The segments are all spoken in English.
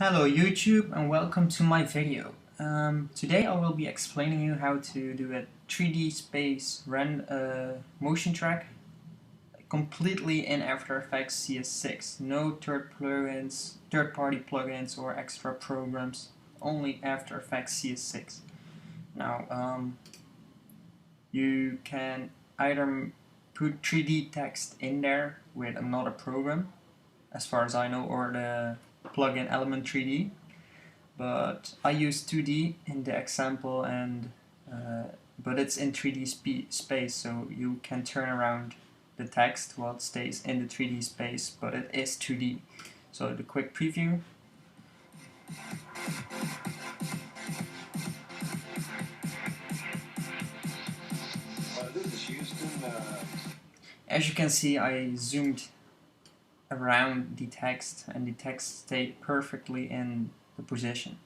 Hello YouTube and welcome to my video. Today I will be explaining you how to do a 3D space motion track completely in After Effects CS6. No third-party plugins or extra programs, only After Effects CS6. Now you can either put 3D text in there with another program, as far as I know, or the plugin Element 3D, but I use 2D in the example, and but it's in 3D space, so you can turn around the text while it stays in the 3D space, but it is 2D. So the quick preview. This is Houston. As you can see, I zoomed around the text and the text stayed perfectly in the position.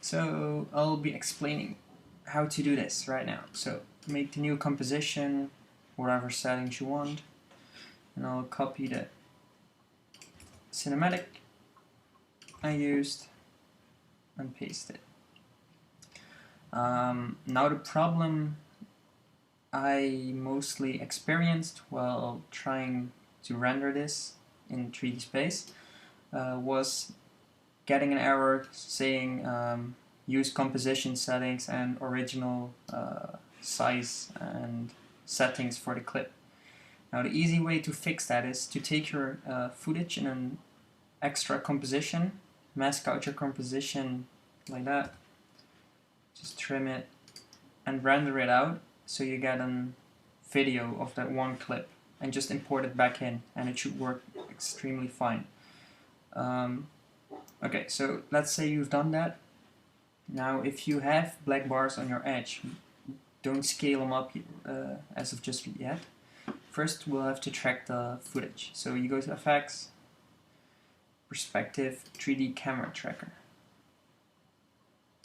So I'll be explaining how to do this right now. So make the new composition, whatever settings you want, and I'll copy the cinematic I used and paste it. Now the problem I mostly experienced while trying to render this in 3D space was getting an error saying use composition settings and original size and settings for the clip. Now the easy way to fix that is to take your footage in an extra composition, mask out your composition like that, just trim it and render it out so you get a video of that one clip, and just import it back in and it should work extremely fine. Okay, so let's say you've done that. Now if you have black bars on your edge, don't scale them up as of just yet. First we'll have to track the footage. So you go to Effects, Perspective, 3D Camera Tracker.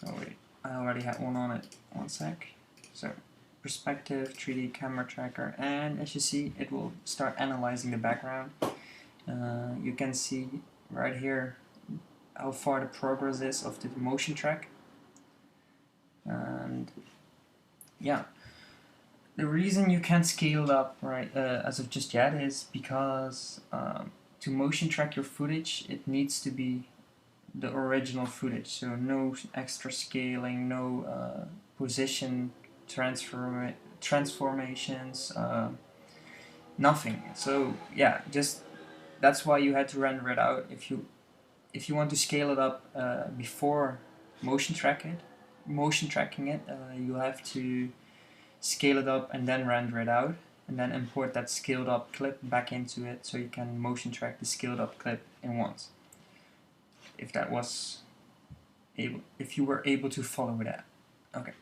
Oh wait, I already had one on it. One sec. So Perspective, 3D Camera Tracker, and as you see it will start analyzing the background. You can see right here how far the progress is of the motion track. And yeah, the reason you can't scale it up right as of just yet is because to motion track your footage it needs to be the original footage, so no extra scaling, no position transformations, nothing. So yeah, just that's why you had to render it out. If you want to scale it up before motion tracking it, you have to scale it up and then render it out, and then import that scaled up clip back into it so you can motion track the scaled up clip in once. If you were able to follow that. Okay.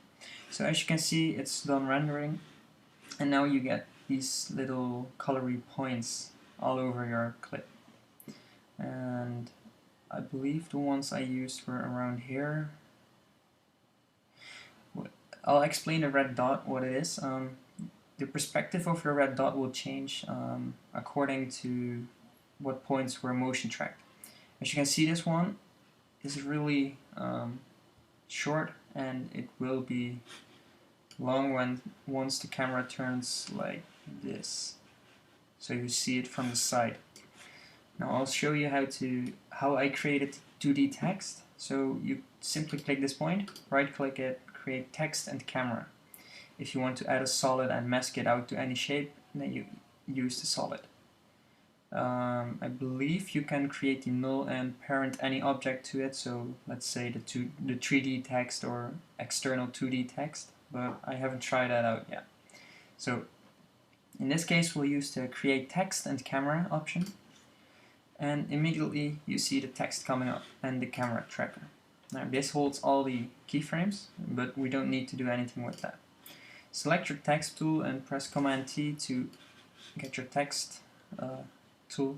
So as you can see, it's done rendering, and now you get these little colory points all over your clip. And I believe the ones I used were around here. I'll explain the red dot, what it is. The perspective of your red dot will change according to what points were motion tracked. As you can see, this one is really short, and it will be long once the camera turns like this, so you see it from the side. Now I'll show you how I created 2D text. So you simply click this point, right click it, create text and camera. If you want to add a solid and mask it out to any shape, then you use the solid. I believe you can create the null and parent any object to it, so let's say the 3D text or external 2D text, but I haven't tried that out yet. So in this case we'll use the create text and camera option, and immediately you see the text coming up and the camera tracker. Now this holds all the keyframes, but we don't need to do anything with that. Select your text tool and press Command T to get your text tool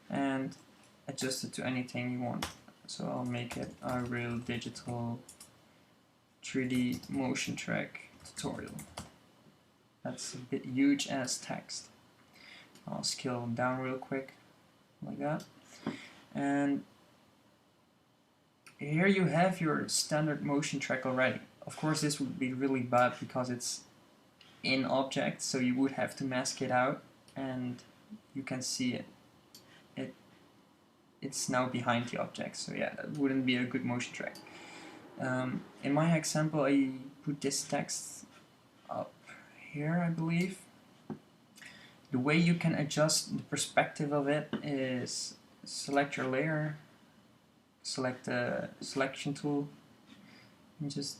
and adjust it to anything you want. So I'll make it iRealDigital 3D motion track tutorial. That's a bit huge as text. I'll scale them down real quick like that, and here you have your standard motion track already. Of course this would be really bad because it's in object, so you would have to mask it out, and you can see it's now behind the object, so yeah, that wouldn't be a good motion track. In my example I put this text up here, I believe. The way you can adjust the perspective of it is select your layer, select the selection tool, and just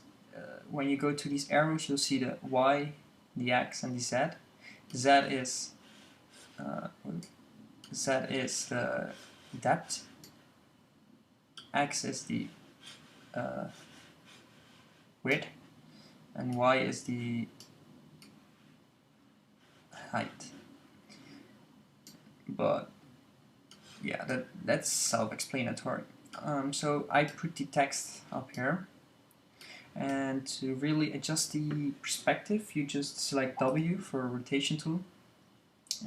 when you go to these arrows you'll see the Y, the X and the Z. Z is the depth, X is the width, and Y is the height. But yeah, that's self-explanatory. So I put the text up here, and to really adjust the perspective you just select W for a rotation tool,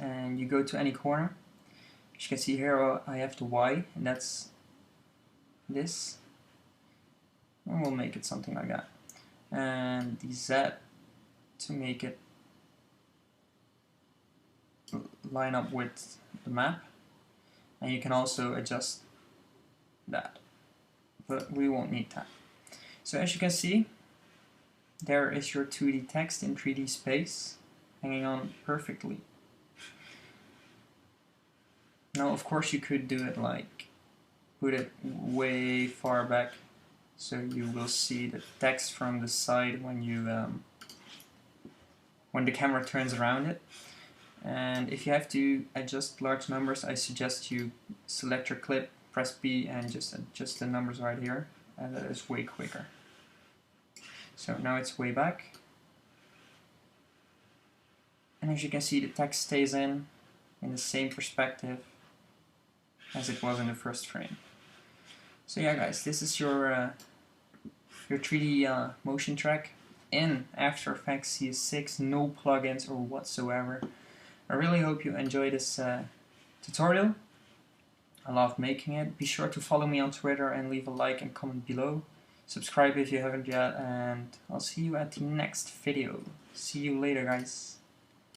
and you go to any corner. As you can see here I have the Y, and that's this, and we'll make it something like that, and the Z to make it line up with the map, and you can also adjust that, but we won't need that. So as you can see, there is your 2D text in 3D space hanging on perfectly. Now of course you could do it like put it way far back so you will see the text from the side when you when the camera turns around it. And if you have to adjust large numbers, I suggest you select your clip, press B, and just adjust the numbers right here, and that is way quicker. So now it's way back, and as you can see the text stays in the same perspective as it was in the first frame. So yeah guys, this is your 3D motion track in After Effects CS6, no plugins or whatsoever. I really hope you enjoy this tutorial. I love making it. Be sure to follow me on Twitter and leave a like and comment below. Subscribe if you haven't yet, and I'll see you at the next video. See you later guys.